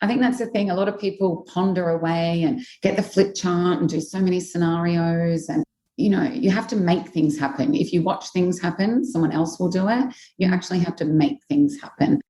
I think that's the thing. A lot of people ponder away and get the flip chart and do so many scenarios. And, you have to make things happen. If you watch things happen, someone else will do it. You actually have to make things happen.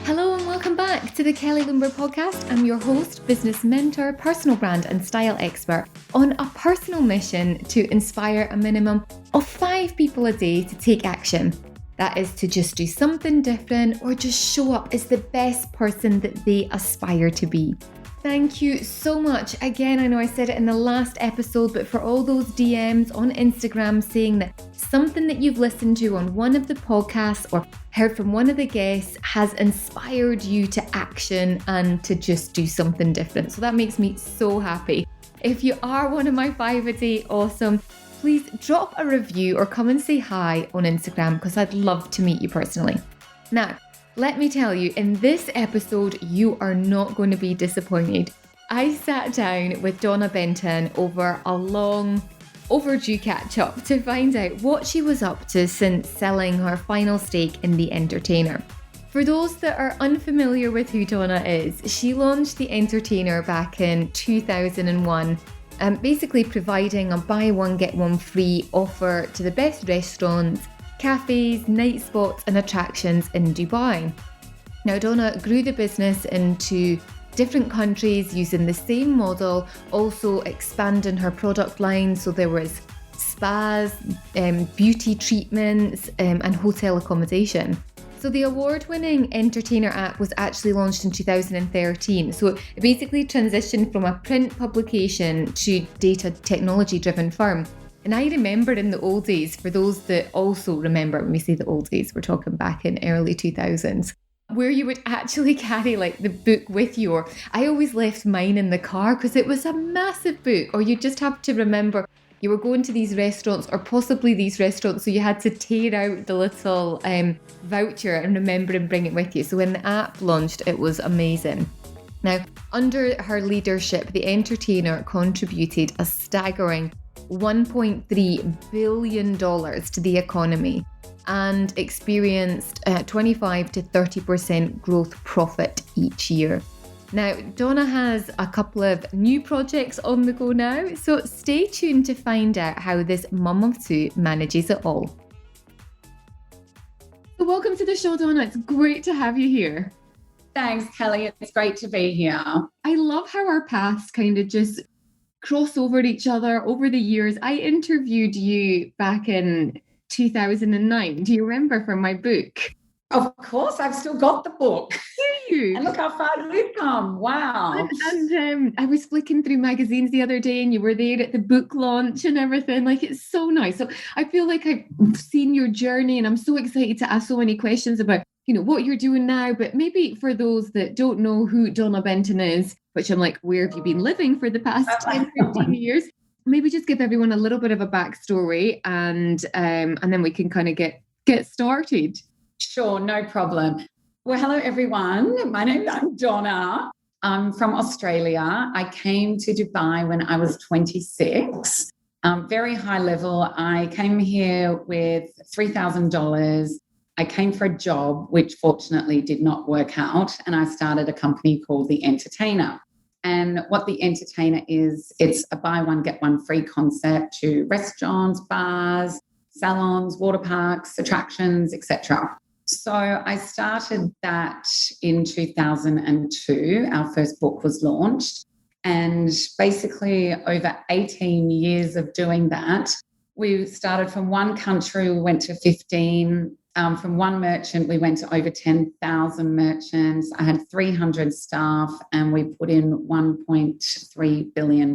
Hello and welcome back to the Kelly Lumber Podcast. I'm your host, business mentor, personal brand and style expert on a personal mission to inspire a minimum of 5 people a day to take action. That is to just do something different or just show up as the best person that they aspire to be. Thank you so much. Again, I know I said it in the last episode, but for all those DMs on Instagram saying that something that you've listened to on one of the podcasts or heard from one of the guests has inspired you to action and to just do something different. So that makes me so happy. If you are one of my 5 a day, awesome. Please drop a review or come and say hi on Instagram because I'd love to meet you personally. Now, let me tell you, in this episode, you are not going to be disappointed. I sat down with Donna Benton over a long overdue catch up to find out what she was up to since selling her final stake in The Entertainer. For those that are unfamiliar with who Donna is, she launched The Entertainer back in 2001, basically providing a buy one get one free offer to the best restaurants, cafes, night spots and attractions in Dubai. Now Donna grew the business into different countries using the same model, also expanding her product line. So there was spas, beauty treatments and hotel accommodation. So the award-winning Entertainer app was actually launched in 2013. So it basically transitioned from a print publication to data technology-driven firm. And I remember in the old days, for those that also remember, when we say the old days, we're talking back in early 2000s, where you would actually carry like the book with you. Or I always left mine in the car because it was a massive book. Or you just have to remember you were going to these restaurants or possibly these restaurants, so you had to tear out the little voucher and remember and bring it with you. So when the app launched, it was amazing. Now, under her leadership, The Entertainer contributed a staggering $1.3 billion to the economy and experienced 25 to 30% growth profit each year. Now, Donna has a couple of new projects on the go now, so stay tuned to find out how this mum of 2 manages it all. So welcome to the show, Donna. It's great to have you here. Thanks, Kelly. It's great to be here. I love how our paths kind of just cross over each other over the years. I interviewed you back in 2009. Do you remember, for my book? Of course, I've still got the book. Do you? And look how far we've come. Wow. And I was flicking through magazines the other day and you were there at the book launch and everything. Like, it's so nice. So I feel like I've seen your journey and I'm so excited to ask so many questions about, what you're doing now. But maybe for those that don't know who Donna Benton is, which I'm like, where have you been living for the past 10, 15 years? Maybe just give everyone a little bit of a backstory and then we can kind of get started. Sure, no problem. Well, hello, everyone. I'm Donna. I'm from Australia. I came to Dubai when I was 26. Very high level. I came here with $3,000. I came for a job, which fortunately did not work out. And I started a company called The Entertainer. And what The Entertainer is, it's a buy one, get one free concept to restaurants, bars, salons, water parks, attractions, etc. So I started that in 2002. Our first book was launched. And basically over 18 years of doing that, we started from one country, we went to 15. From one merchant, we went to over 10,000 merchants. I had 300 staff and we put in $1.3 billion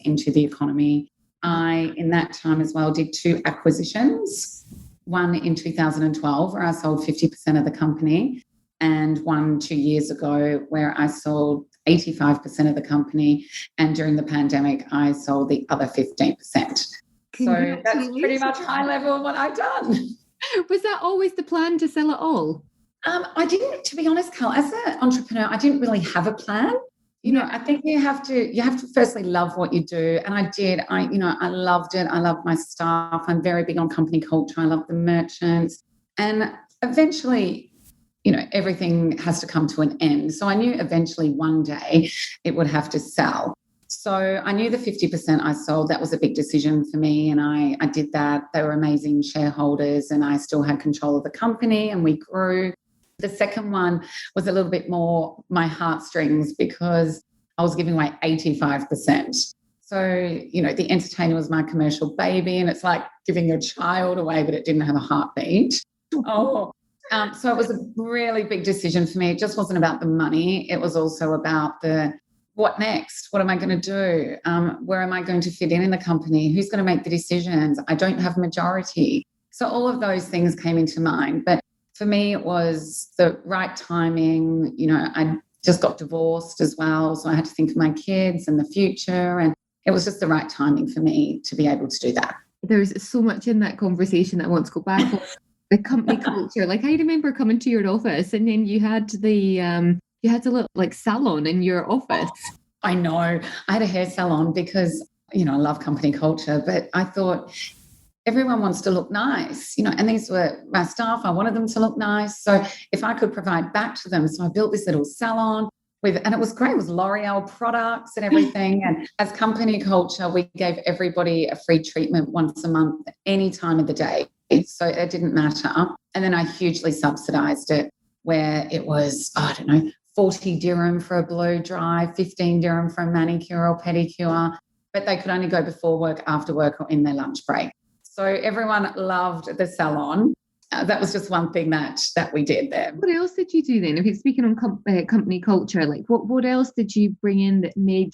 into the economy. I, in that time as well, did 2 acquisitions. One in 2012 where I sold 50% of the company, and one 2 years ago where I sold 85% of the company. And during the pandemic, I sold the other 15%. So that's pretty much high level what I've done. Was that always the plan to sell it all? I didn't, to be honest, Carl, as an entrepreneur, I didn't really have a plan. I think you have to firstly love what you do. And I did. I loved it. I loved my staff. I'm very big on company culture. I love the merchants. And eventually, everything has to come to an end. So I knew eventually one day it would have to sell. So I knew the 50% I sold, that was a big decision for me. And I did that. They were amazing shareholders and I still had control of the company and we grew. The second one was a little bit more my heartstrings because I was giving away 85%. So, the entertainer was my commercial baby and it's like giving your child away, but it didn't have a heartbeat. So it was a really big decision for me. It just wasn't about the money. It was also about what next? What am I going to do? Where am I going to fit in the company? Who's going to make the decisions? I don't have majority. So all of those things came into mind. But for me, it was the right timing. I just got divorced as well. So I had to think of my kids and the future. And it was just the right timing for me to be able to do that. There's so much in that conversation that I want to go back on. The company culture. Like I remember coming to your office and then you had you had a little salon in your office. I know. I had a hair salon because, I love company culture, but I thought everyone wants to look nice, and these were my staff. I wanted them to look nice. So if I could provide back to them. So I built this little salon and it was great. It was L'Oreal products and everything. And as company culture, we gave everybody a free treatment once a month, any time of the day. So it didn't matter. And then I hugely subsidized it where it was, 40 dirham for a blow dry, 15 dirham for a manicure or pedicure, but they could only go before work, after work, or in their lunch break. So everyone loved the salon. That was just one thing that we did there. What else did you do then? If you're speaking on company culture, what else did you bring in that made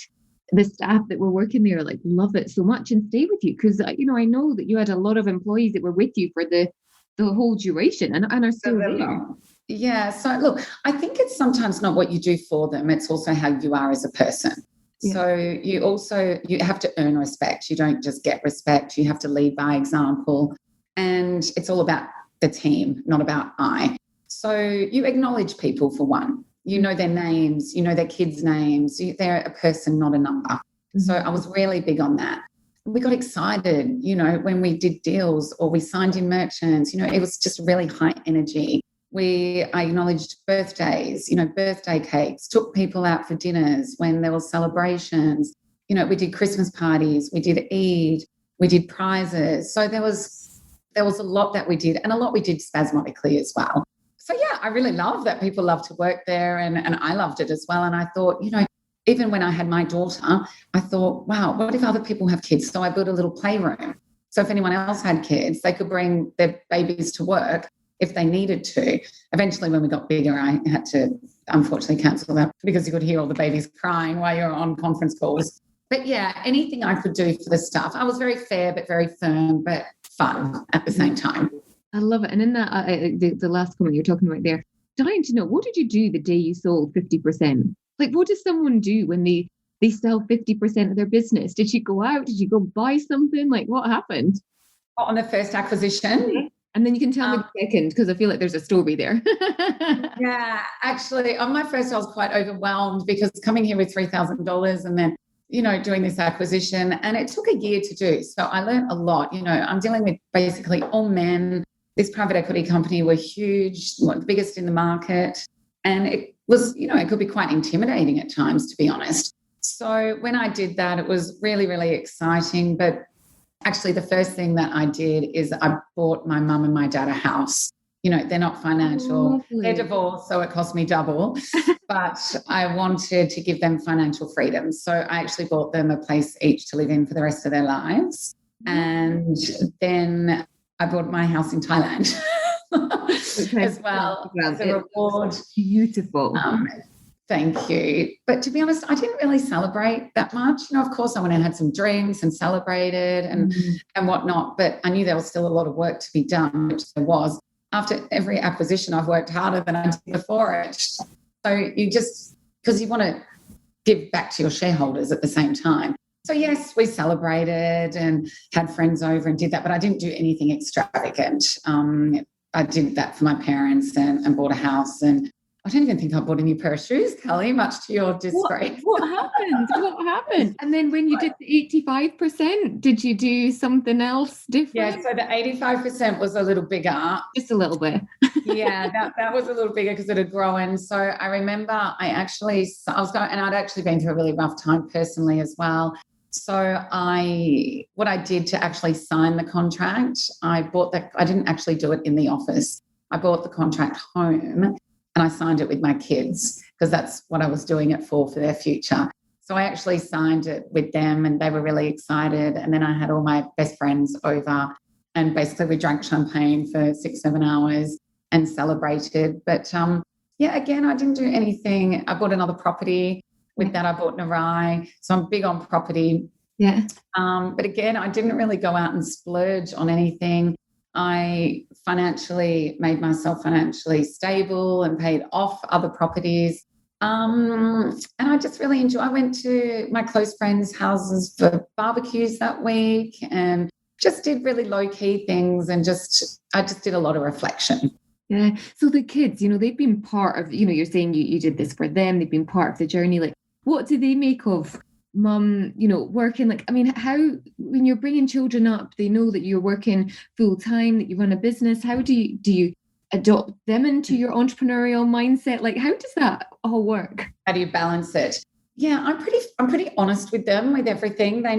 the staff that were working there love it so much and stay with you? Because I know that you had a lot of employees that were with you for the whole duration and are still there. Yeah. So look, I think it's sometimes not what you do for them. It's also how you are as a person. Yeah. So you have to earn respect. You don't just get respect. You have to lead by example. And it's all about the team, not about I. So you acknowledge people for one. You know their names, you know their kids' names. They're a person, not a number. Mm-hmm. So I was really big on that. We got excited, when we did deals or we signed in merchants, it was just really high energy. I acknowledged birthdays, birthday cakes, took people out for dinners when there were celebrations. We did Christmas parties, we did Eid, we did prizes. So there was a lot that we did and a lot we did spasmodically as well. So yeah, I really love that people love to work there and I loved it as well. And I thought, even when I had my daughter, I thought, wow, what if other people have kids? So I built a little playroom. So if anyone else had kids, they could bring their babies to work if they needed to. Eventually, when we got bigger, I had to unfortunately cancel that because you could hear all the babies crying while you're on conference calls. But yeah, anything I could do for the staff. I was very fair, but very firm, but fun at the same time. I love it. And in that, the last comment you're talking about there, dying to know, what did you do the day you sold 50%? What does someone do when they sell 50% of their business? Did you go out? Did you go buy something? What happened? On the first acquisition? And then you can tell me the second, because I feel like there's a story there. Yeah, actually, on my first, I was quite overwhelmed because coming here with $3,000 and then, doing this acquisition, and it took a year to do. So I learned a lot. I'm dealing with basically all men. This private equity company were huge, the biggest in the market. And it was, it could be quite intimidating at times, to be honest. So when I did that, it was really, really exciting. But actually, the first thing that I did is I bought my mum and my dad a house. They're not financial. Lovely. They're divorced, so it cost me double. But I wanted to give them financial freedom. So I actually bought them a place each to live in for the rest of their lives. And then I bought my house in Thailand as well as a reward. Beautiful. Thank you. But to be honest, I didn't really celebrate that much. Of course, I went and had some drinks and celebrated and whatnot, but I knew there was still a lot of work to be done, which there was. After every acquisition, I've worked harder than I did before it. So because you want to give back to your shareholders at the same time. So yes, we celebrated and had friends over and did that, but I didn't do anything extravagant. I did that for my parents and bought a house, and I don't even think I bought a new pair of shoes, Kelly, much to your disgrace. What happened? What happened? And then when you did the 85%, did you do something else different? Yeah, so the 85% was a little bigger. Just a little bit. Yeah, that was a little bigger because it had grown. So I remember I was going, and I'd actually been through a really rough time personally as well. So what I did to actually sign the contract, I didn't actually do it in the office. I brought the contract home and I signed it with my kids because that's what I was doing it for their future. So I actually signed it with them and they were really excited. And then I had all my best friends over and basically we drank champagne for 6-7 hours and celebrated. But again, I didn't do anything. I bought another property. With that, I bought Narai. So I'm big on property. Yeah. But again, I didn't really go out and splurge on anything. I made myself financially stable and paid off other properties. And I just really I went to my close friends' houses for barbecues that week and just did really low-key things and I just did a lot of reflection. Yeah. So the kids, they've been part of, you're saying you did this for them. They've been part of the journey. Like, what do they make of mum, working? Like, I mean, how, when you're bringing children up, they know that you're working full time, that you run a business. How do you adopt them into your entrepreneurial mindset? Like, how does that all work? How do you balance it? Yeah, I'm pretty honest with them with everything. They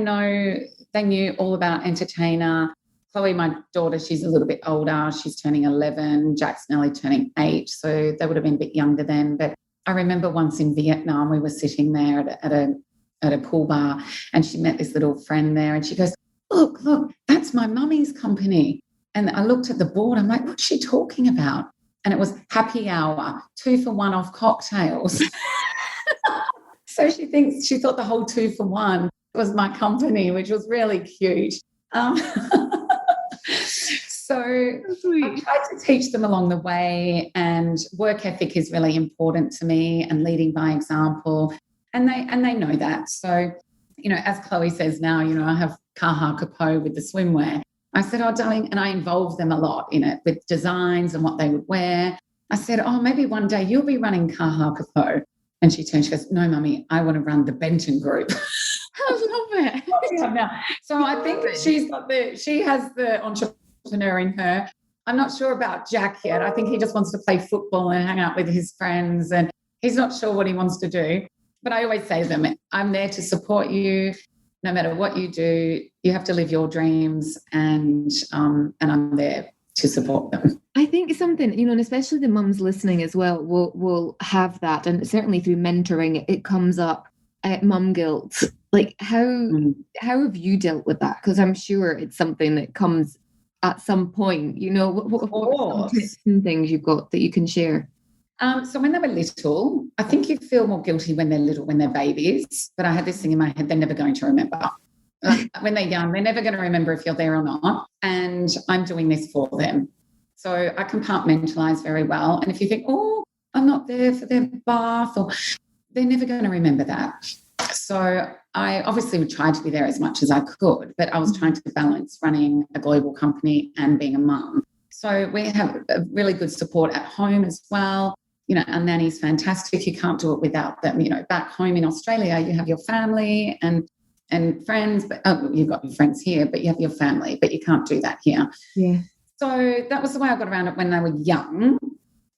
knew all about Entertainer. Chloe, my daughter, she's a little bit older. She's turning 11. Jack's nearly turning 8. So they would have been a bit younger then. But I remember once in Vietnam, we were sitting there at a pool bar and she met this little friend there and she goes, look, that's my mummy's company. And I looked at the board. I'm like, what's she talking about? And it was happy hour, 2 for 1 off cocktails. So she thought the whole 2 for 1 was my company, which was really cute. So I tried to teach them along the way, and work ethic is really important to me and leading by example. And they know that. So, as Chloe says now, I have Kaha Kapo with the swimwear. I said, oh, darling, and I involved them a lot in it with designs and what they would wear. I said, oh, maybe one day you'll be running Kaha Kapo. And she turned, she goes, no, Mummy, I want to run the Benton group. I love it. So I think she has the entrepreneur in her. I'm not sure about Jack yet. I think he just wants to play football and hang out with his friends and he's not sure what he wants to do. But I always say to them, I'm there to support you. No matter what you do, you have to live your dreams and I'm there to support them. I think something, and especially the mums listening as well will have that. And certainly through mentoring, it comes up, mum guilt. Like how have you dealt with that? Because I'm sure it's something that comes at some point, what are some tips and things you've got that you can share? So when they were little, I think you feel more guilty when they're little, when they're babies. But I had this thing in my head, they're never going to remember. When they're young, they're never going to remember if you're there or not. And I'm doing this for them. So I compartmentalize very well. And if you think, oh, I'm not there for their bath, or they're never going to remember that. So I obviously would try to be there as much as I could, but I was trying to balance running a global company and being a mum. So we have a really good support at home as well. Our nanny's fantastic. You can't do it without them. Back home in Australia, you have your family and friends, but you've got your friends here, but you have your family, but you can't do that here. Yeah. So that was the way I got around it when they were young.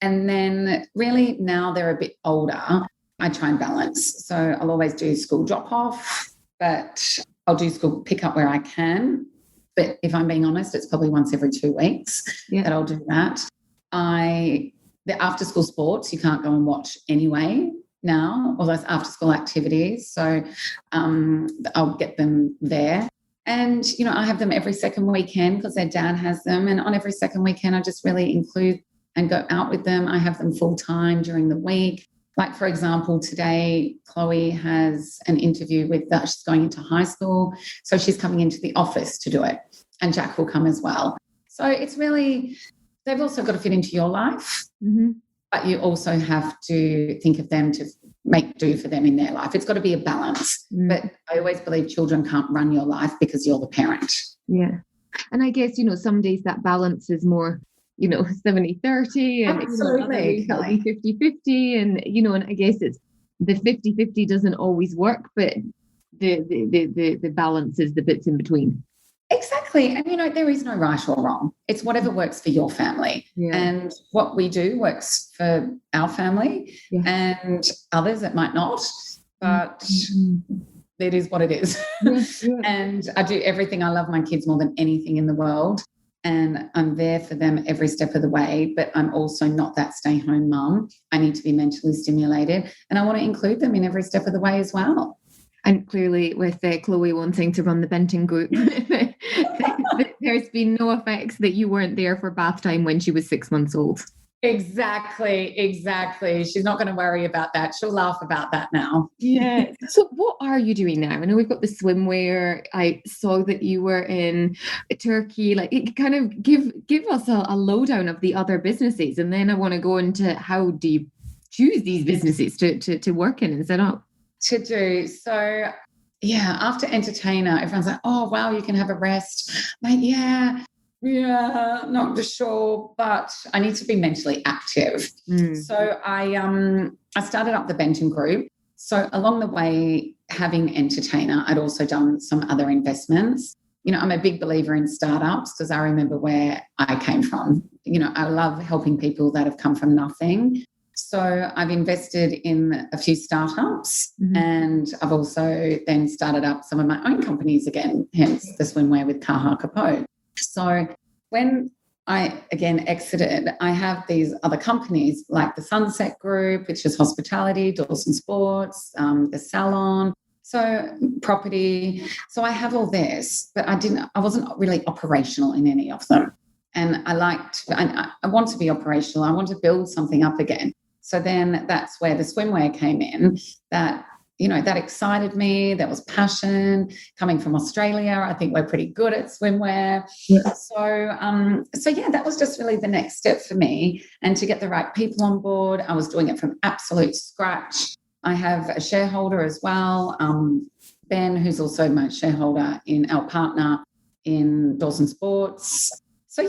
And then really now they're a bit older, I try and balance. So I'll always do school drop off, but I'll do school pick up where I can. But if I'm being honest, it's probably once every 2 weeks that I'll do that. The after school sports, you can't go and watch anyway now, all those after school activities. So I'll get them there. And, I have them every second weekend because their dad has them. And on every second weekend, I just really include and go out with them. I have them full time during the week. Like, for example, today, Chloe has an interview with she's going into high school. So she's coming into the office to do it. And Jack will come as well. So it's really, they've also got to fit into your life. Mm-hmm. But you also have to think of them to make do for them in their life. It's got to be a balance. Mm. But I always believe children can't run your life because you're the parent. Yeah. And I guess, some days that balance is more 70-30 and, other ways that'll be 50-50. And, and I guess it's the 50-50 doesn't always work, but the balance is the bits in between. Exactly. And, there is no right or wrong. It's whatever works for your family. Yeah. And what we do works for our family, and others it might not, but it is what it is. Yeah. And I do everything. I love my kids more than anything in the world. And I'm there for them every step of the way, but I'm also not that stay-home mum. I need to be mentally stimulated, and I want to include them in every step of the way as well. And clearly with Chloe wanting to run the Benton group, there's been no effects that you weren't there for bath time when she was 6 months old. Exactly. She's not going to worry about that. She'll laugh about that now. Yeah. So what are you doing now? I know we've got the swimwear. I saw that you were in Turkey. Like, kind of give us a lowdown of the other businesses. And then I want to go into how do you choose these businesses to work in and set up? To do. So, yeah, after entertainer, everyone's like, oh, wow, you can have a rest. Mate, yeah, not sure, but I need to be mentally active. So I started up the Benton Group. So along the way, having entertainer, I'd also done some other investments. I'm a big believer in startups because I remember where I came from. I love helping people that have come from nothing. So I've invested in a few startups, and I've also then started up some of my own companies again, hence the swimwear with Kaha Kapo. So when I, again, exited, I have these other companies like the Sunset Group, which is hospitality, Dawson Sports, the salon, so property. So I have all this, but I wasn't really operational in any of them. And I want to be operational. I want to build something up again. So then that's where the swimwear came in, that excited me. There was passion coming from Australia. I think we're pretty good at swimwear. Yeah. So that was just really the next step for me. And to get the right people on board, I was doing it from absolute scratch. I have a shareholder as well, Ben, who's also my shareholder in our partner in Dawson Sports. So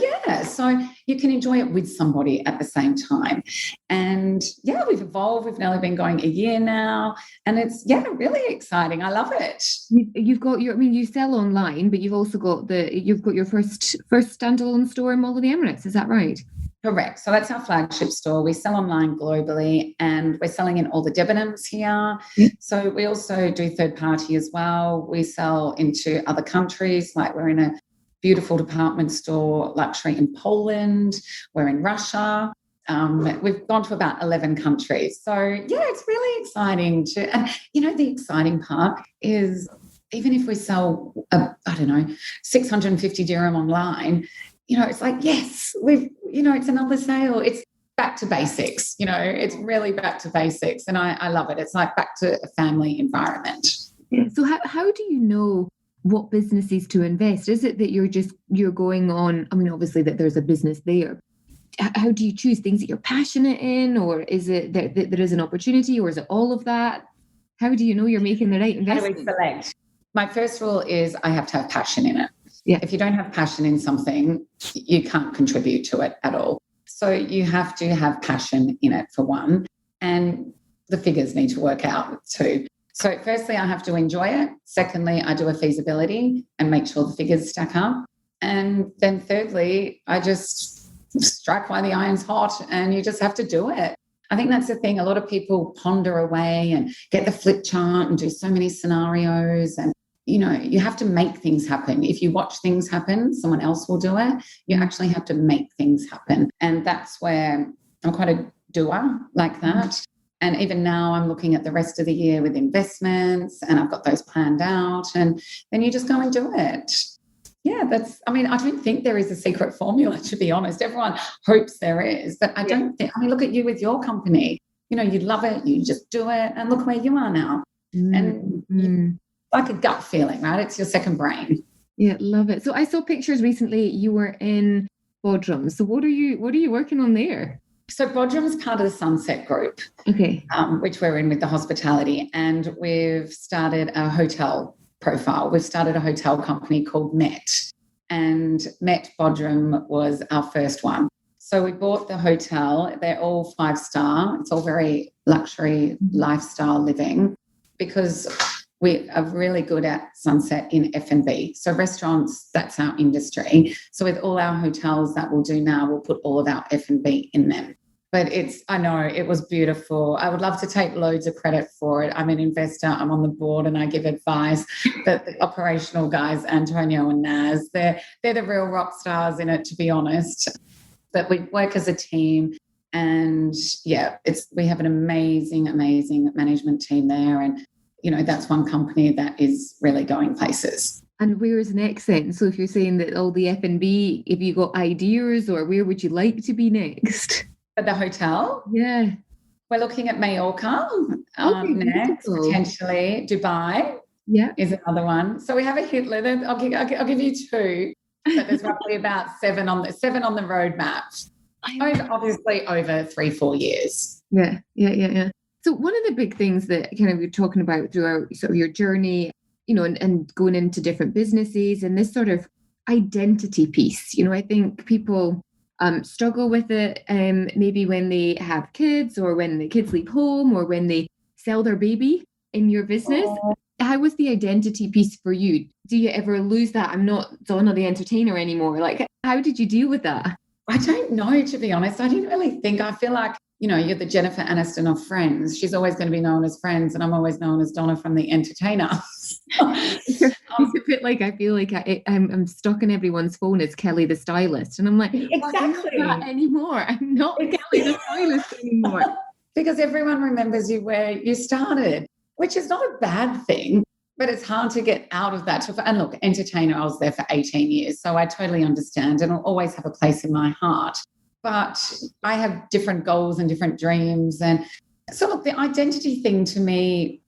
you can enjoy it with somebody at the same time. And we've evolved. We've nearly been going a year now, and it's really exciting. I love it. You've got you sell online, but you've also got your first standalone store in Mall of the Emirates. Is that right? Correct. So that's our flagship store. We sell online globally, and we're selling in all the Debenhams here. Yeah. So we also do third party as well. We sell into other countries, like we're in a beautiful department store luxury in Poland. We're in Russia. We've gone to about 11 countries. So, it's really exciting and the exciting part is even if we sell, 650 dirham online, it's like, yes, it's another sale. It's back to basics. It's really back to basics. And I love it. It's like back to a family environment. Yeah. So how do you know what businesses to invest? Is it that you're going on, obviously that there's a business there. How do you choose things that you're passionate in, or is it that there is an opportunity, or is it all of that? How do you know you're making the right investment? How do we select? My first rule is I have to have passion in it. Yeah. If you don't have passion in something, you can't contribute to it at all. So you have to have passion in it for one, and the figures need to work out too. So firstly, I have to enjoy it. Secondly, I do a feasibility and make sure the figures stack up. And then thirdly, I just strike while the iron's hot, and you just have to do it. I think that's the thing. A lot of people ponder away and get the flip chart and do so many scenarios. And, you have to make things happen. If you watch things happen, someone else will do it. You actually have to make things happen. And that's where I'm quite a doer like that. And even now I'm looking at the rest of the year with investments, and I've got those planned out, and then you just go and do it. Yeah, I don't think there is a secret formula, to be honest. Everyone hopes there is, but I don't think, look at you with your company. You love it, you just do it, and look where you are now. And like a gut feeling, right? It's your second brain. Yeah, love it. So I saw pictures recently, you were in Bodrum. So what are you working on there? So Bodrum is part of the Sunset Group, okay, which we're in with the hospitality, and we've started a hotel profile. We've started a hotel company called Met, and Met Bodrum was our first one. So we bought the hotel. They're all 5-star. It's all very luxury lifestyle living because we are really good at sunset in F&B. So restaurants, that's our industry. So with all our hotels that we'll do now, we'll put all of our F&B in them. But I know it was beautiful. I would love to take loads of credit for it. I'm an investor. I'm on the board and I give advice. But the operational guys, Antonio and Naz, they're the real rock stars in it, to be honest. But we work as a team. And yeah, we have an amazing, amazing management team there. And that's one company that is really going places. And where's next then? So if you're saying that all the F&B, have you got ideas or where would you like to be next? At the hotel? Yeah. We're looking at Mallorca next, potentially. Dubai is another one. So we have a hit list. I'll give you 2, but there's roughly about 7 on the roadmap. Obviously over 3-4 years. Yeah. So one of the big things that kind of you're talking about throughout sort of your journey, and going into different businesses and this sort of identity piece, I think people struggle with it maybe when they have kids or when the kids leave home or when they sell their baby in your business. How was the identity piece for you? Do you ever lose that? I'm not Donna the entertainer anymore. Like, how did you deal with that? I don't know, to be honest. I didn't really think. I feel like, you're the Jennifer Aniston of Friends. She's always going to be known as Friends, and I'm always known as Donna from The Entertainer. It's a bit like I feel like I'm stuck in everyone's phone as Kelly the stylist, and I'm like, exactly. I'm not anymore. I'm not Kelly the stylist anymore. Because everyone remembers you where you started, which is not a bad thing. But it's hard to get out of that. And look, entertainer, I was there for 18 years, so I totally understand and I'll always have a place in my heart. But I have different goals and different dreams. And so look, the identity thing to me,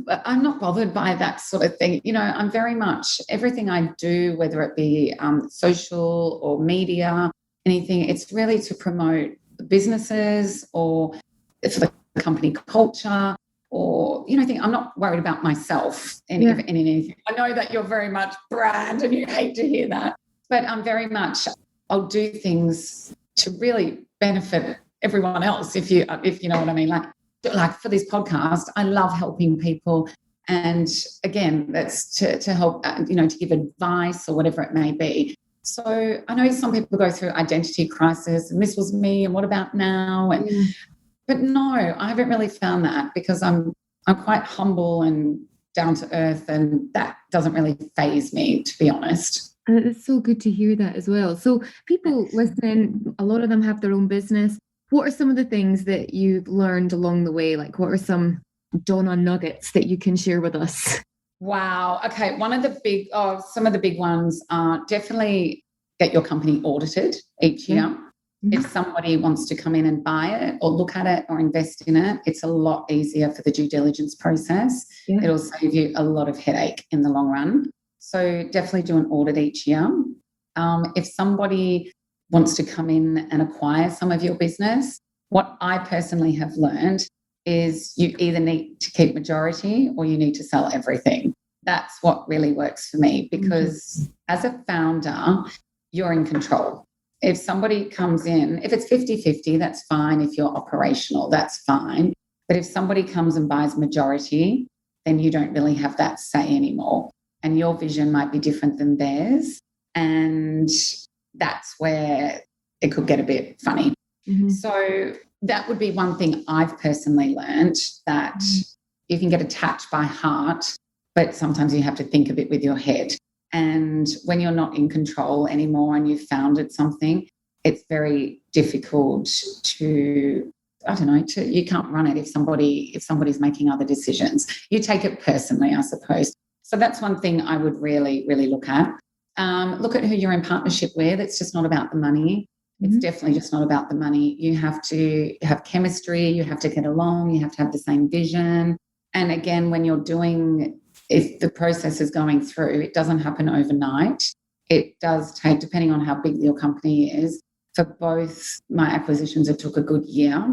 I'm not bothered by that sort of thing. I'm very much, everything I do, whether it be social or media, anything, it's really to promote businesses or for the company culture. Or, I'm not worried about myself in anything. I know that you're very much brand and you hate to hear that, but I'm very much, I'll do things to really benefit everyone else, if you know what I mean. Like for this podcast, I love helping people. And again, that's to help, to give advice or whatever it may be. So I know some people go through identity crisis and this was me and what about now? But no, I haven't really found that because I'm quite humble and down to earth, and that doesn't really faze me, to be honest. And it's so good to hear that as well. So people listening, a lot of them have their own business. What are some of the things that you've learned along the way? Like, what are some Donna nuggets that you can share with us? Wow. Okay. Some of the big ones are definitely get your company audited each year. Mm-hmm. If somebody wants to come in and buy it or look at it or invest in it, it's a lot easier for the due diligence process. Yeah. It'll save you a lot of headache in the long run. So definitely do an audit each year. If somebody wants to come in and acquire some of your business, what I personally have learned is you either need to keep majority or you need to sell everything. That's what really works for me because as a founder, you're in control. If somebody comes in, if it's 50-50, that's fine. If you're operational, that's fine. But if somebody comes and buys majority, then you don't really have that say anymore. And your vision might be different than theirs. And that's where it could get a bit funny. Mm-hmm. So that would be one thing I've personally learned, that you can get attached by heart, but sometimes you have to think a bit with your head. And when you're not in control anymore and you've founded something, it's very difficult to, you can't run it if somebody's making other decisions. You take it personally, I suppose. So that's one thing I would really, really look at. Look at who you're in partnership with. It's just not about the money. It's definitely just not about the money. You have to have chemistry. You have to get along. You have to have the same vision. And again, if the process is going through, it doesn't happen overnight. It does take, depending on how big your company is. For both my acquisitions, it took a good year.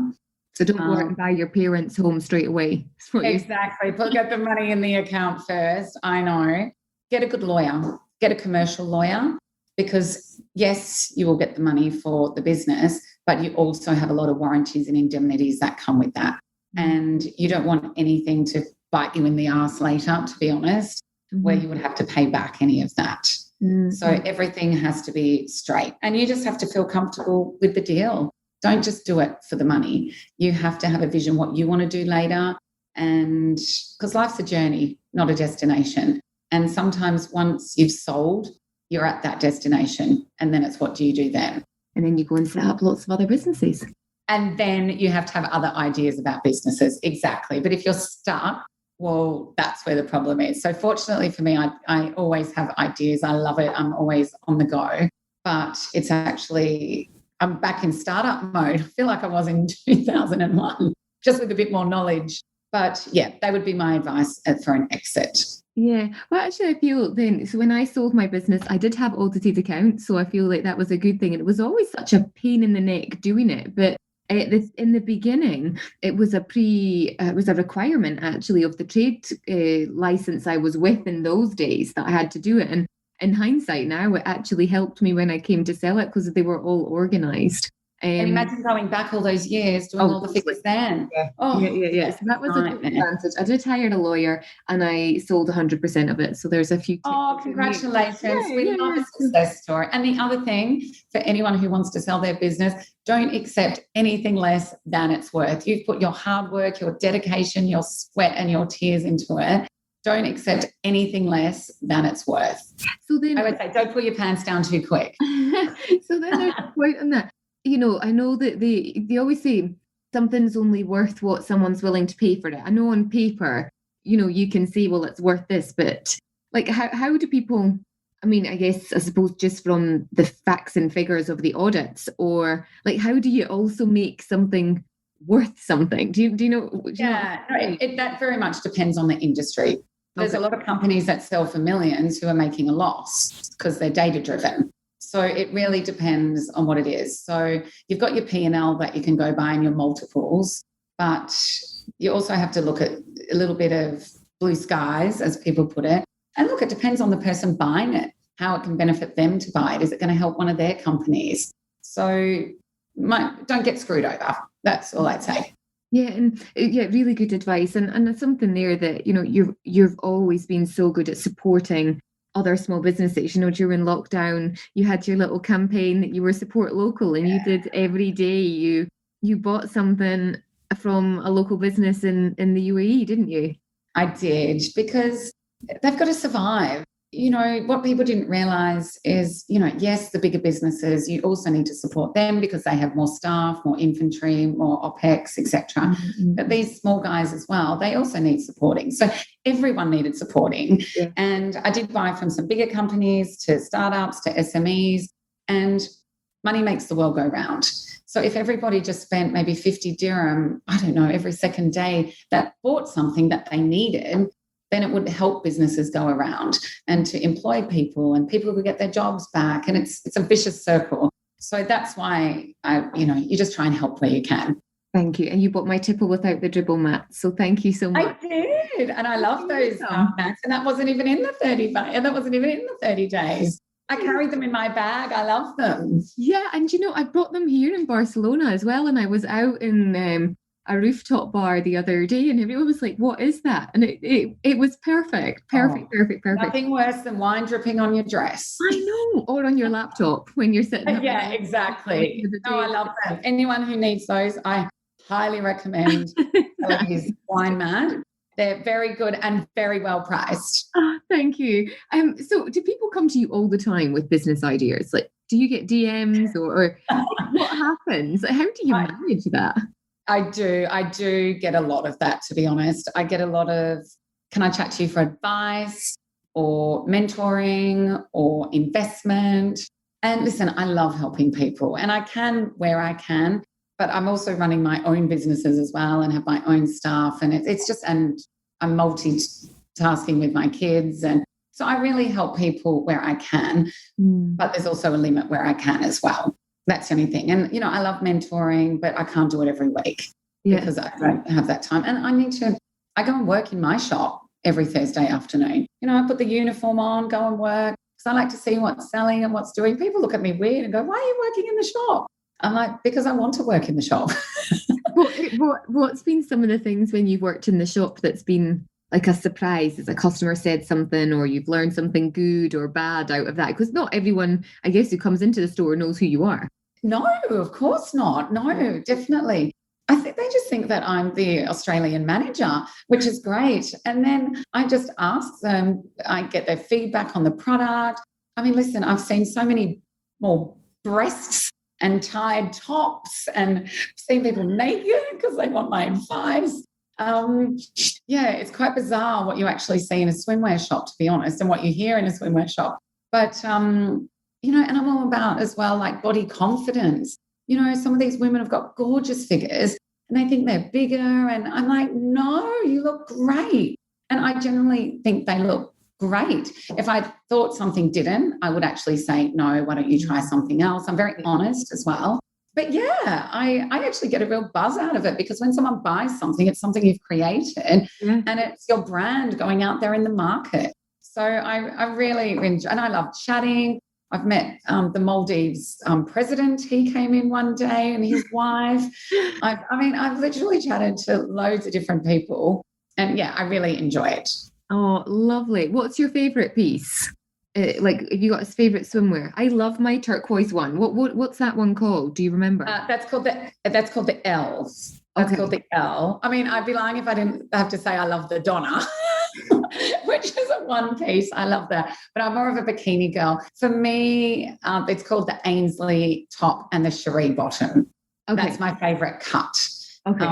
So don't go out and buy your parents' home straight away. Exactly. Get the money in the account first. I know. Get a good lawyer. Get a commercial lawyer, because yes, you will get the money for the business, but you also have a lot of warranties and indemnities that come with that. And you don't want anything to bite you in the arse later, to be honest, where you would have to pay back any of that. So everything has to be straight, and you just have to feel comfortable with the deal. Don't just do it for the money. You have to have a vision what you want to do later, and because life's a journey, not a destination. And sometimes once you've sold, you're at that destination, and then it's what do you do then? And then you go and set up lots of other businesses. And then you have to have other ideas about businesses. Exactly. But if you're stuck, well, that's where the problem is. So fortunately for me, I always have ideas. I love it. I'm always on the go. But it's actually, I'm back in startup mode. I feel like I was in 2001, just with a bit more knowledge. But yeah, that would be my advice for an exit. Yeah. Well, actually, I feel then, so when I sold my business, I did have audited accounts. So I feel like that was a good thing. And it was always such a pain in the neck doing it. But in the beginning, it was a requirement actually of the trade license I was with in those days that I had to do it. And in hindsight now, it actually helped me when I came to sell it because they were all organised. And imagine going back all those years doing all the figures then. Yeah. So that was a good advantage. I did hire a lawyer and I sold 100% of it. So there's a few. Oh, congratulations. We love a success story. And the other thing for anyone who wants to sell their business, don't accept anything less than it's worth. You've put your hard work, your dedication, your sweat and your tears into it. Don't accept anything less than it's worth. So then I would say don't put your pants down too quick. So then there's a point on that. You know, I know that they always say something's only worth what someone's willing to pay for it. I know on paper, you know, you can say, well, it's worth this, but like how do people, I mean, I suppose just from the facts and figures of the audits, or like how do you also make something worth something? Do you know? That very much depends on the industry. There's a lot of companies that sell for millions who are making a loss because they're data driven. So it really depends on what it is. So you've got your P&L that you can go by and your multiples, but you also have to look at a little bit of blue skies, as people put it. And look, it depends on the person buying it, how it can benefit them to buy it. Is it going to help one of their companies? So don't get screwed over. That's all I'd say. Yeah, and really good advice. And it's something there that, you know, you've always been so good at supporting other small businesses. You know, during lockdown, you had your little campaign that you were support local, and you did every day. You bought something from a local business in the UAE, didn't you? I did, because they've got to survive. You know, what people didn't realize is, you know, yes, the bigger businesses, you also need to support them because they have more staff, more inventory, more OPEX, etc. Mm-hmm. But these small guys as well, they also need supporting. So everyone needed supporting. Yeah. And I did buy from some bigger companies to startups to SMEs, and money makes the world go round. So if everybody just spent maybe 50 dirham, I don't know, every second day that bought something that they needed, then it would help businesses go around and to employ people, and people would get their jobs back. And it's a vicious circle. So that's why, you just try and help where you can. Thank you. And you bought my tipple without the dribble mat. So thank you so much. I did. And I love those mats. And that wasn't even in the 30 days. I carried them in my bag. I love them. Yeah. And, you know, I brought them here in Barcelona as well. And I was out in a rooftop bar the other day, and everyone was like, what is that? And it was perfect. Perfect. Nothing worse than wine dripping on your dress. I know. Or on your laptop when you're sitting. Yeah, exactly. No, I love them. Anyone who needs those, I highly recommend these wine mat. They're very good and very well priced. Oh, thank you. So do people come to you all the time with business ideas? Like, do you get DMs or what happens? How do you manage that? I do get a lot of that, to be honest. I get a lot of, can I chat to you for advice or mentoring or investment? And listen, I love helping people, and I can where I can, but I'm also running my own businesses as well and have my own staff. And it's just, and I'm multitasking with my kids. And so I really help people where I can, but there's also a limit where I can as well. That's the only thing. And, you know, I love mentoring, but I can't do it every week because I don't have that time. And I go and work in my shop every Thursday afternoon. You know, I put the uniform on, go and work. because I like to see what's selling and what's doing. People look at me weird and go, why are you working in the shop? I'm like, because I want to work in the shop. What's been some of the things when you've worked in the shop that's been like a surprise, as a customer said something, or you've learned something good or bad out of that? Because not everyone, I guess, who comes into the store knows who you are. No, of course not. No, definitely. I think they just think that I'm the Australian manager, which is great. And then I just ask them, I get their feedback on the product. I mean, listen, I've seen so many more breasts and tied tops and seen people naked because they want my advice. Yeah, it's quite bizarre what you actually see in a swimwear shop, to be honest, and what you hear in a swimwear shop. But, you know, and I'm all about as well, like body confidence. You know, some of these women have got gorgeous figures and they think they're bigger. And I'm like, no, you look great. And I generally think they look great. If I thought something didn't, I would actually say, no, why don't you try something else? I'm very honest as well. But yeah, I actually get a real buzz out of it, because when someone buys something, it's something you've created and it's your brand going out there in the market. So I really enjoy, and I love chatting. I've met the Maldives president. He came in one day and his wife. I've literally chatted to loads of different people, and yeah, I really enjoy it. Oh, lovely. What's your favourite piece? Like, have you got a favourite swimwear? I love my turquoise one. What's that one called? Do you remember? That's called the L. That's called the L. I mean, I'd be lying if I didn't have to say I love the Donna, which is a one piece. I love that. But I'm more of a bikini girl. For me, it's called the Ainsley top and the cherie bottom. Okay. That's my favourite cut. Okay.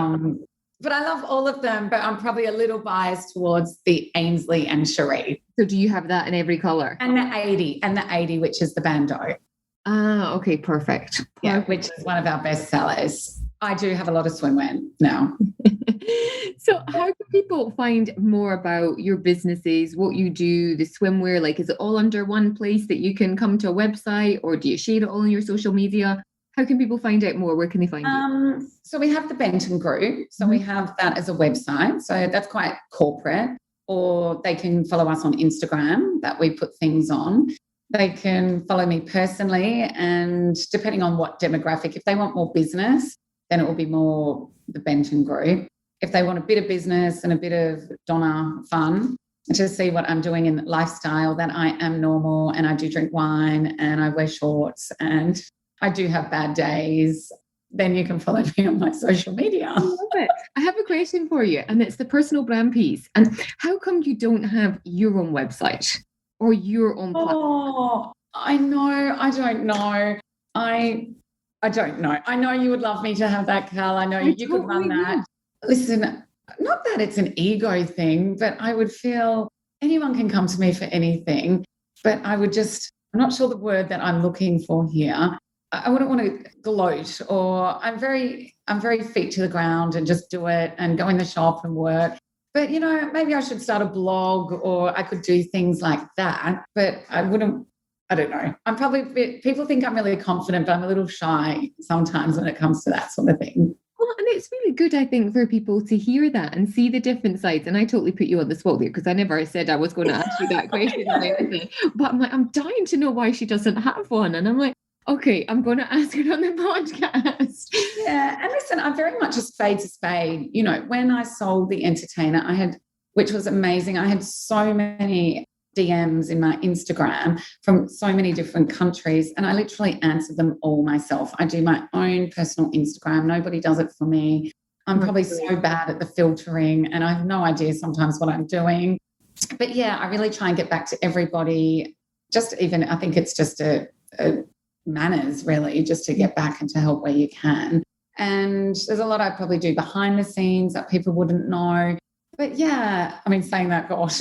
But I love all of them, but I'm probably a little biased towards the Ainsley and cherie. So do you have that in every colour? And the 80, which is the bandeau. Ah, okay, perfect. Yeah, which is one of our best sellers. I do have a lot of swimwear now. So how can people find more about your businesses, what you do, the swimwear? Like, is it all under one place that you can come to a website, or do you share it all on your social media? How can people find out more? Where can they find you? So we have the Benton Group. So we have that as a website. So that's quite corporate. Or they can follow us on Instagram, that we put things on. They can follow me personally. And depending on what demographic, if they want more business, then it will be more the Benton Group. If they want a bit of business and a bit of Donna fun, to see what I'm doing in lifestyle, then I am normal and I do drink wine and I wear shorts and I do have bad days, then you can follow me on my social media. I love it. I have a question for you, and it's the personal brand piece. And how come you don't have your own website or your own platform? Oh, I know. I don't know. I don't know. I know you would love me to have that, Cal. I know you could run that. Listen, not that it's an ego thing, but I would feel anyone can come to me for anything, but I would just, I'm not sure the word that I'm looking for here. I wouldn't want to gloat, or I'm very feet to the ground and just do it and go in the shop and work. But, you know, maybe I should start a blog, or I could do things like that. But I don't know. I'm probably, people think I'm really confident, but I'm a little shy sometimes when it comes to that sort of thing. Well, and it's really good, I think, for people to hear that and see the different sides. And I totally put you on the spot there, because I never said I was going to ask you that question or anything. But I'm like, I'm dying to know why she doesn't have one. And I'm like, okay, I'm going to ask her on the podcast. Yeah, and listen, I'm very much a spade to spade. You know, when I sold The Entertainer, which was amazing, I had so many DMs in my Instagram from so many different countries, and I literally answered them all myself. I do my own personal Instagram. Nobody does it for me. I'm probably so bad at the filtering, and I have no idea sometimes what I'm doing. But yeah, I really try and get back to everybody. I think it's just a manners, really, just to get back and to help where you can. And there's a lot I probably do behind the scenes that people wouldn't know. But yeah, I mean, saying that, gosh,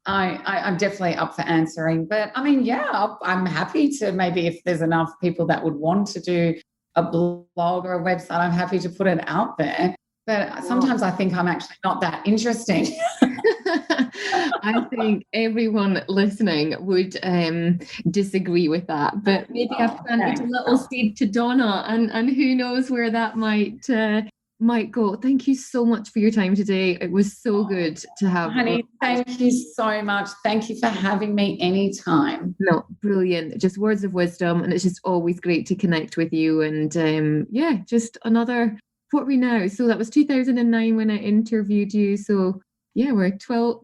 I'm definitely up for answering. But I mean, yeah, I'm happy to, maybe if there's enough people that would want to do a blog or a website, I'm happy to put it out there. But sometimes I think I'm actually not that interesting. I think everyone listening would disagree with that. But maybe I've planted a little seed to Donna, and who knows where that might Michael, thank you so much for your time today. It was so good to have. Honey, thank you so much. Thank you for having me anytime. No, brilliant. Just words of wisdom. And it's just always great to connect with you. And just another, what are we now? So that was 2009 when I interviewed you. So yeah, we're 12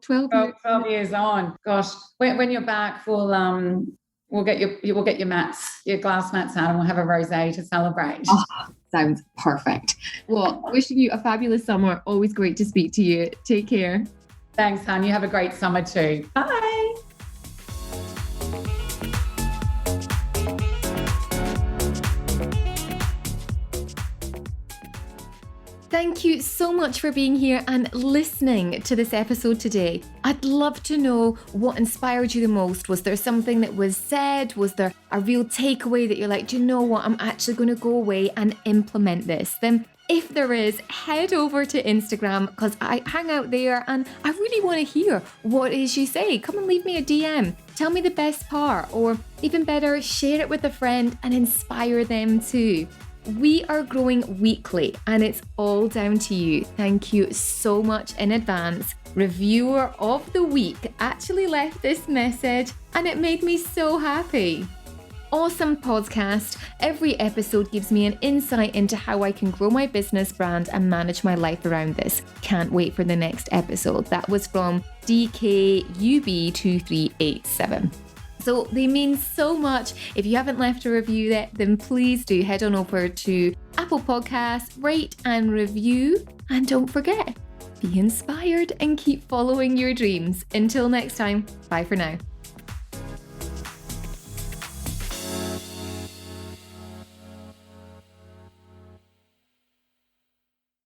years on. Gosh, when you're back, we'll get your mats, your glass mats out, and we'll have a rosé to celebrate. Oh, sounds perfect. Well, wishing you a fabulous summer. Always great to speak to you. Take care. Thanks, hon. You have a great summer too. Bye. Thank you so much for being here and listening to this episode today. I'd love to know what inspired you the most. Was there something that was said? Was there a real takeaway that you're like, do you know what? I'm actually going to go away and implement this. Then if there is, head over to Instagram because I hang out there and I really want to hear what it is you say. Come and leave me a DM. Tell me the best part, or even better, share it with a friend and inspire them too. We are growing weekly and it's all down to you. Thank you so much in advance. Reviewer of the week actually left this message and it made me so happy. Awesome podcast. Every episode gives me an insight into how I can grow my business brand and manage my life around this. Can't wait for the next episode. That was from DKUB2387. So they mean so much. If you haven't left a review yet, then please do head on over to Apple Podcasts, rate and review. And don't forget, be inspired and keep following your dreams. Until next time, bye for now.